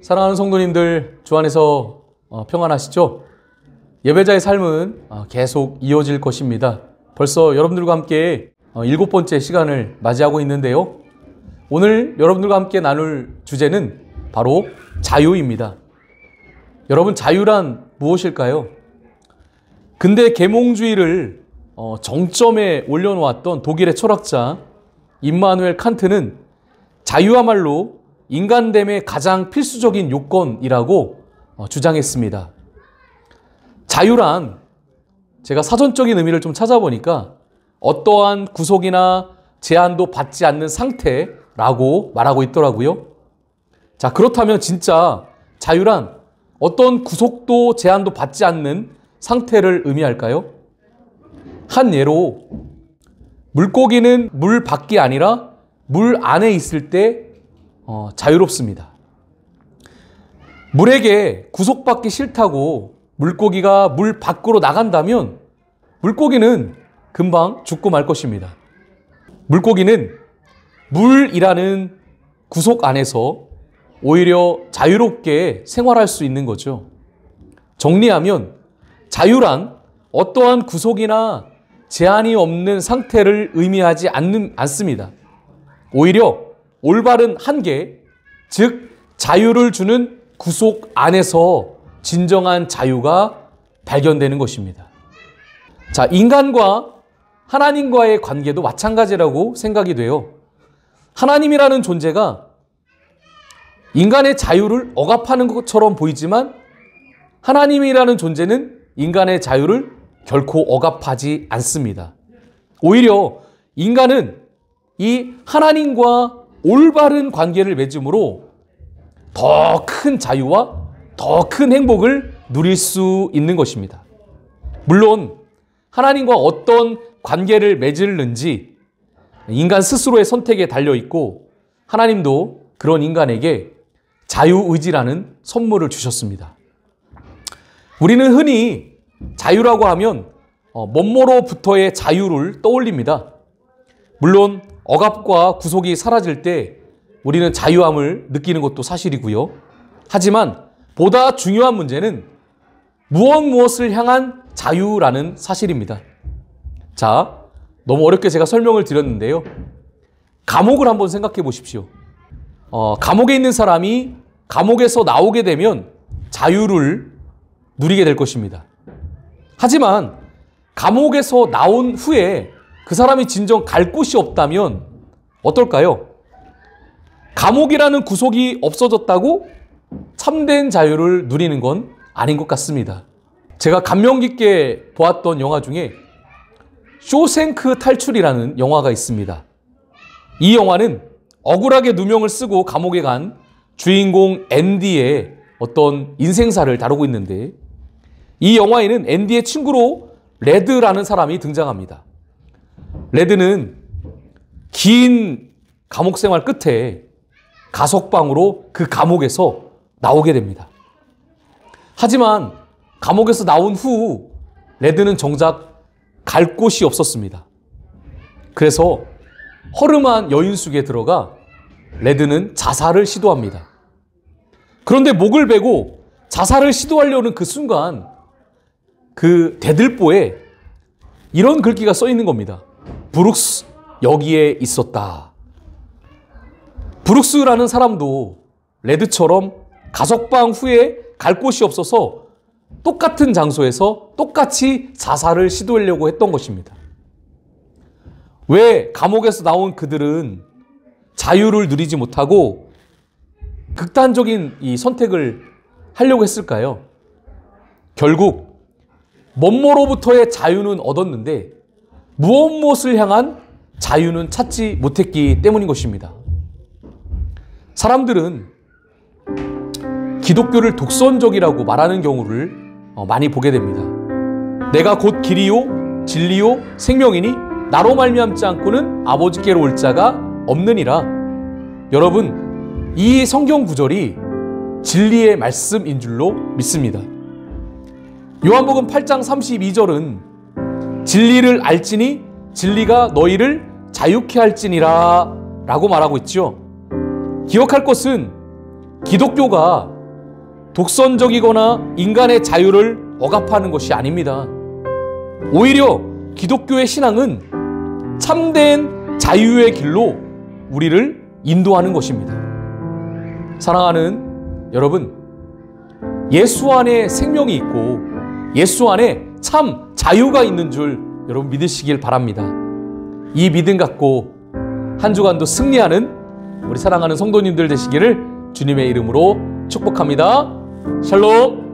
사랑하는 성도님들, 주 안에서 평안하시죠? 예배자의 삶은 계속 이어질 것입니다. 벌써 여러분들과 함께 7번째 시간을 맞이하고 있는데요. 오늘 여러분들과 함께 나눌 주제는 바로 자유입니다. 여러분, 자유란 무엇일까요? 근대 계몽주의를 정점에 올려놓았던 독일의 철학자 임마누엘 칸트는 자유야말로 인간됨의 가장 필수적인 요건이라고 주장했습니다. 자유란 제가 사전적인 의미를 좀 찾아보니까 어떠한 구속이나 제한도 받지 않는 상태라고 말하고 있더라고요. 자, 그렇다면 진짜 자유란 어떤 구속도 제한도 받지 않는 상태를 의미할까요? 한 예로 물고기는 물 밖이 아니라 물 안에 있을 때 자유롭습니다. 물에게 구속받기 싫다고 물고기가 물 밖으로 나간다면 물고기는 금방 죽고 말 것입니다. 물고기는 물이라는 구속 안에서 오히려 자유롭게 생활할 수 있는 거죠. 정리하면 자유란 어떠한 구속이나 제한이 없는 상태를 의미하지 않습니다. 오히려 올바른 한계, 즉 자유를 주는 구속 안에서 진정한 자유가 발견되는 것입니다. 자, 인간과 하나님과의 관계도 마찬가지라고 생각이 돼요. 하나님이라는 존재가 인간의 자유를 억압하는 것처럼 보이지만 하나님이라는 존재는 인간의 자유를 결코 억압하지 않습니다. 오히려 인간은 이 하나님과 올바른 관계를 맺음으로 더 큰 자유와 더 큰 행복을 누릴 수 있는 것입니다. 물론 하나님과 어떤 관계를 맺을는지 인간 스스로의 선택에 달려있고 하나님도 그런 인간에게 자유의지라는 선물을 주셨습니다. 우리는 흔히 자유라고 하면 멋모로부터의 자유를 떠올립니다. 물론 억압과 구속이 사라질 때 우리는 자유함을 느끼는 것도 사실이고요. 하지만 보다 중요한 문제는 무엇을 향한 자유라는 사실입니다. 자, 너무 어렵게 제가 설명을 드렸는데요. 감옥을 한번 생각해 보십시오. 감옥에 있는 사람이 감옥에서 나오게 되면 자유를 누리게 될 것입니다. 하지만 감옥에서 나온 후에 그 사람이 진정 갈 곳이 없다면 어떨까요? 감옥이라는 구속이 없어졌다고 참된 자유를 누리는 건 아닌 것 같습니다. 제가 감명 깊게 보았던 영화 중에 쇼생크 탈출이라는 영화가 있습니다. 이 영화는 억울하게 누명을 쓰고 감옥에 간 주인공 앤디의 어떤 인생사를 다루고 있는데 이 영화에는 앤디의 친구로 레드라는 사람이 등장합니다. 레드는 긴 감옥 생활 끝에 가석방으로 그 감옥에서 나오게 됩니다. 하지만 감옥에서 나온 후 레드는 정작 갈 곳이 없었습니다. 그래서 허름한 여인 숙에 들어가 레드는 자살을 시도합니다. 그런데 목을 베고 자살을 시도하려는 그 순간 그 대들보에 이런 글귀가 써 있는 겁니다. 브룩스 여기에 있었다. 브룩스라는 사람도 레드처럼 가석방 후에 갈 곳이 없어서 똑같은 장소에서 똑같이 자살을 시도하려고 했던 것입니다. 왜 감옥에서 나온 그들은 자유를 누리지 못하고 극단적인 이 선택을 하려고 했을까요? 결국 멋모로부터의 자유는 얻었는데 무엇을 향한 자유는 찾지 못했기 때문인 것입니다. 사람들은 기독교를 독선적이라고 말하는 경우를 많이 보게 됩니다. 내가 곧 길이요 진리요 생명이니 나로 말미암지 않고는 아버지께로 올 자가 없느니라. 여러분, 이 성경 구절이 진리의 말씀인 줄로 믿습니다. 요한복음 8장 32절은 진리를 알지니 진리가 너희를 자유케 할지니라 라고 말하고 있죠. 기억할 것은 기독교가 독선적이거나 인간의 자유를 억압하는 것이 아닙니다. 오히려 기독교의 신앙은 참된 자유의 길로 우리를 인도하는 것입니다. 사랑하는 여러분, 예수 안에 생명이 있고 예수 안에 참 자유가 있는 줄 여러분 믿으시길 바랍니다. 이 믿음 갖고 한 주간도 승리하는 우리 사랑하는 성도님들 되시기를 주님의 이름으로 축복합니다. 샬롬.